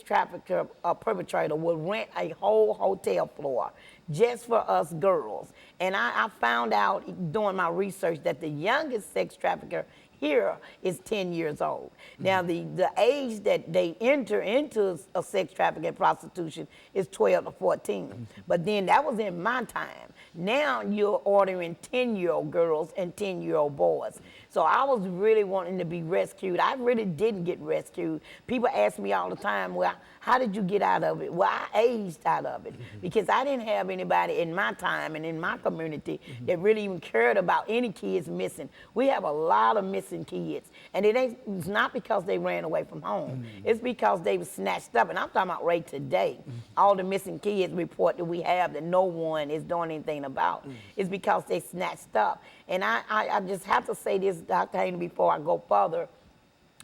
trafficker perpetrator would rent a whole hotel floor just for us girls. And I found out doing my research that the youngest sex trafficker here is 10 years old. Now, the age that they enter into a sex trafficking prostitution is 12 to 14. But then that was in my time. Now you're ordering 10-year-old girls and 10-year-old boys. So I was really wanting to be rescued. I really didn't get rescued. People ask me all the time, well, how did you get out of it? Well, I aged out of it because I didn't have anybody in my time and in my community that really even cared about any kids missing. We have a lot of missing kids, and it's not because they ran away from home. It's because they were snatched up, and I'm talking about right today. All the missing kids report that we have that no one is doing anything about. It's because they snatched up. And I just have to say this, Dr. Haney, before I go further.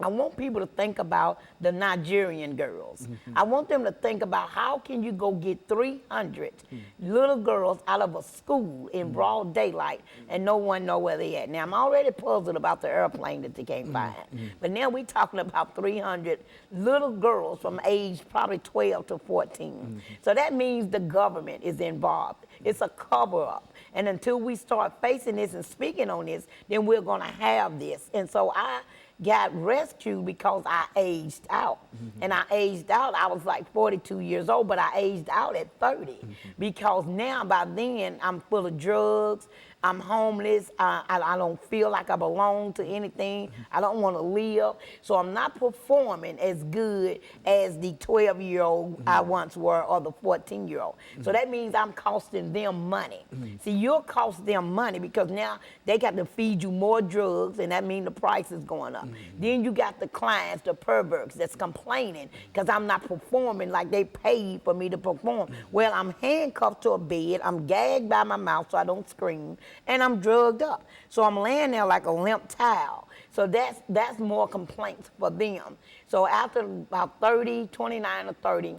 I want people to think about the Nigerian girls. I want them to think about how can you go get 300 little girls out of a school in broad daylight and no one know where they at. Now, I'm already puzzled about the airplane that they can't find. But now we're talking about 300 little girls from age probably 12 to 14. So that means the government is involved. It's a cover-up. And until we start facing this and speaking on this, then we're going to have this. And so I got rescued because I aged out. And I aged out, I was like 42 years old, but I aged out at 30 because now by then I'm full of drugs, I'm homeless, I don't feel like I belong to anything, I don't want to live, so I'm not performing as good as the 12-year-old I once were or the 14-year-old. So that means I'm costing them money. See, you'll cost them money because now they got to feed you more drugs, and that means the price is going up. Then you got the clients, the perverts that's complaining because I'm not performing like they paid for me to perform. Well, I'm handcuffed to a bed, I'm gagged by my mouth so I don't scream, and I'm drugged up. So I'm laying there like a limp towel. So that's more complaints for them. So after about 29 or 30,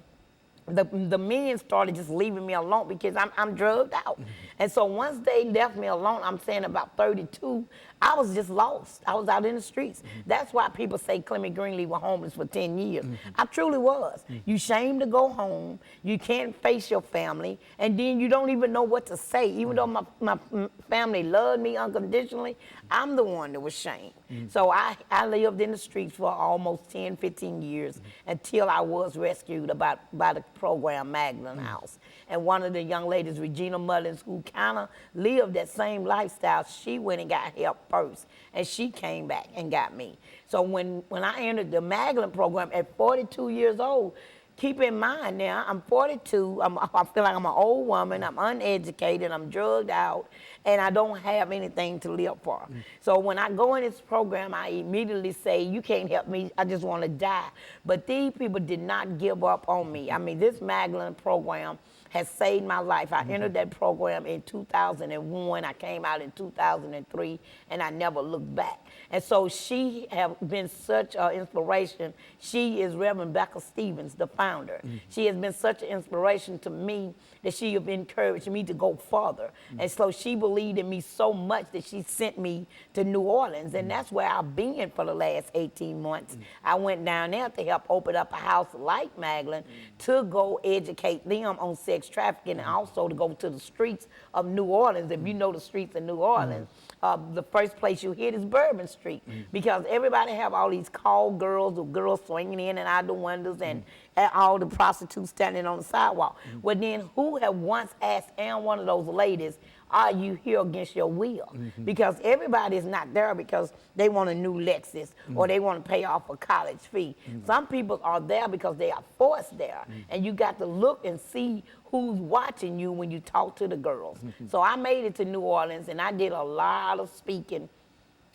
the men started just leaving me alone because I'm drugged out. And so once they left me alone, I'm saying about 32, I was just lost. I was out in the streets. That's why people say Clement Greenlee was homeless for 10 years. I truly was. You ashamed to go home, you can't face your family, and then you don't even know what to say. Even though my family loved me unconditionally, I'm the one that was shamed. So I lived in the streets for almost 10, 15 years until I was rescued by the program Magdalene House. And one of the young ladies, Regina Mullins, who kind of lived that same lifestyle, she went and got help first, and she came back and got me. So when I entered the Magdalene program at 42 years old, keep in mind now, I'm 42, I feel like I'm an old woman, I'm uneducated, I'm drugged out, and I don't have anything to live for. So when I go in this program, I immediately say, you can't help me, I just want to die. But these people did not give up on me. I mean, this Magdalene program has saved my life. I entered that program in 2001, I came out in 2003, and I never looked back. And so she has been such an inspiration. She is Reverend Becca Stevens, the founder. She has been such an inspiration to me that she has encouraged me to go further. And so she believed in me so much that she sent me to New Orleans, and that's where I've been for the last 18 months. I went down there to help open up a house like Magdalene to go educate them on sex trafficking and also to go to the streets of New Orleans. If you know the streets of New Orleans, the first place you hit is Bourbon Street because everybody have all these call girls or girls swinging in and out the windows and all the prostitutes standing on the sidewalk. Well, then who have once asked one of those ladies, are you here against your will? Because everybody is not there because they want a new Lexus or they want to pay off a college fee. Some people are there because they are forced there. And you got to look and see who's watching you when you talk to the girls. So I made it to New Orleans and I did a lot of speaking.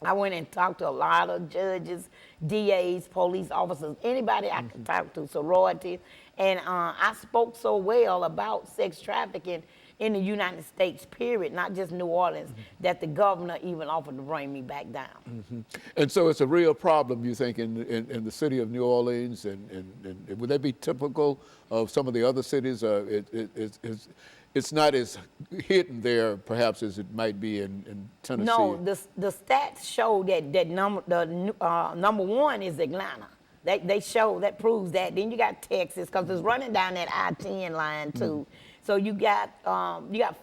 I went and talked to a lot of judges, DAs, police officers, anybody I could talk to, sororities. And I spoke so well about sex trafficking in the United States, period, not just New Orleans, that the governor even offered to bring me back down. And so it's a real problem, you think, in the city of New Orleans, and would that be typical of some of the other cities? It's not as hidden there, perhaps, as it might be in Tennessee. No, the stats show that number one is Atlanta. They show that proves that. Then you got Texas, because it's running down that I-10 line too. So you got 5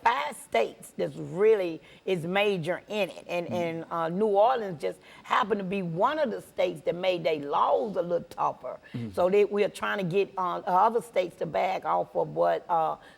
states that's really is major in it, and New Orleans just happened to be one of the states that made their laws a little tougher. So we are trying to get other states to back off of what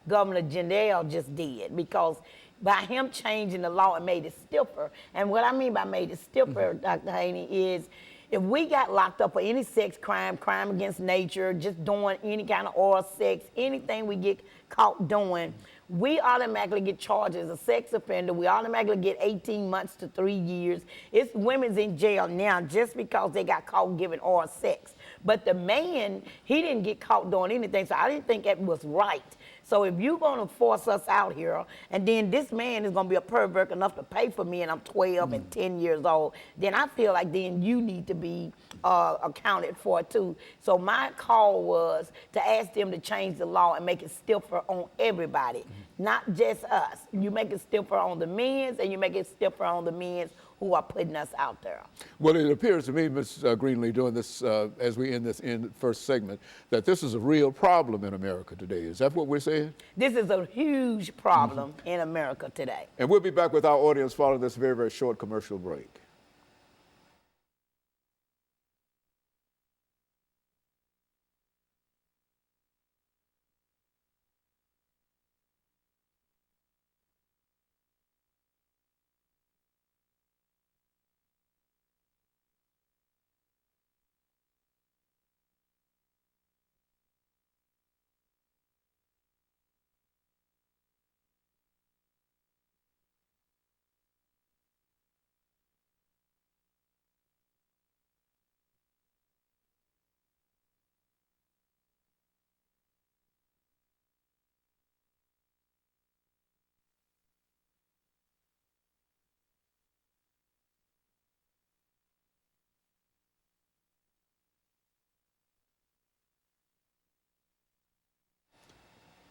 Governor Jindal just did, because by him changing the law, it made it stiffer. And what I mean by made it stiffer, Dr. Haney, is if we got locked up for any sex crime, crime against nature, just doing any kind of oral sex, anything we get caught doing, we automatically get charged as a sex offender. We automatically get 18 months to 3 years. It's women's in jail now just because they got caught giving oral sex. But the man, he didn't get caught doing anything, so I didn't think that was right. So if you're going to force us out here, and then this man is going to be a pervert enough to pay for me, and I'm 12 and 10 years old, then I feel like then you need to be accounted for too. So my call was to ask them to change the law and make it stiffer on everybody, not just us. You make it stiffer on the men's, and you make it stiffer on the men's who are putting us out there. Well, it appears to me, Ms. Greenlee, doing this as we end this first segment, that this is a real problem in America today. Is that what we're saying? This is a huge problem in America today. And we'll be back with our audience following this very, very short commercial break.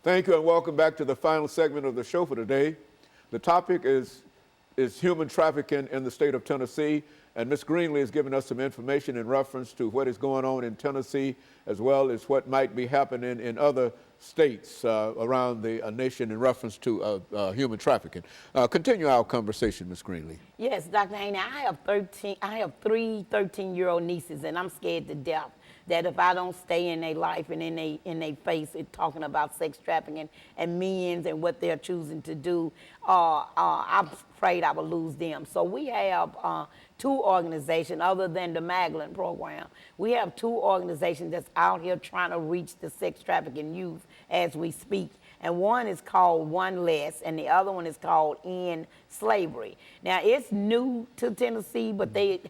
Thank you, and welcome back to the final segment of the show for today. The topic is human trafficking in the state of Tennessee, and Ms. Greenlee has given us some information in reference to what is going on in Tennessee, as well as what might be happening in other states around the nation in reference to human trafficking. Continue our conversation, Ms. Greenlee. Yes, Dr. Haney, I have 3 13-year-old nieces, and I'm scared to death that if I don't stay in their life and in their face it talking about sex trafficking and men's and what they're choosing to do, I'm afraid I will lose them. So we have 2 organizations other than the Magdalene program. We have 2 organizations that's out here trying to reach the sex trafficking youth as we speak. And one is called One Less, and the other one is called End Slavery. Now, it's new to Tennessee, but they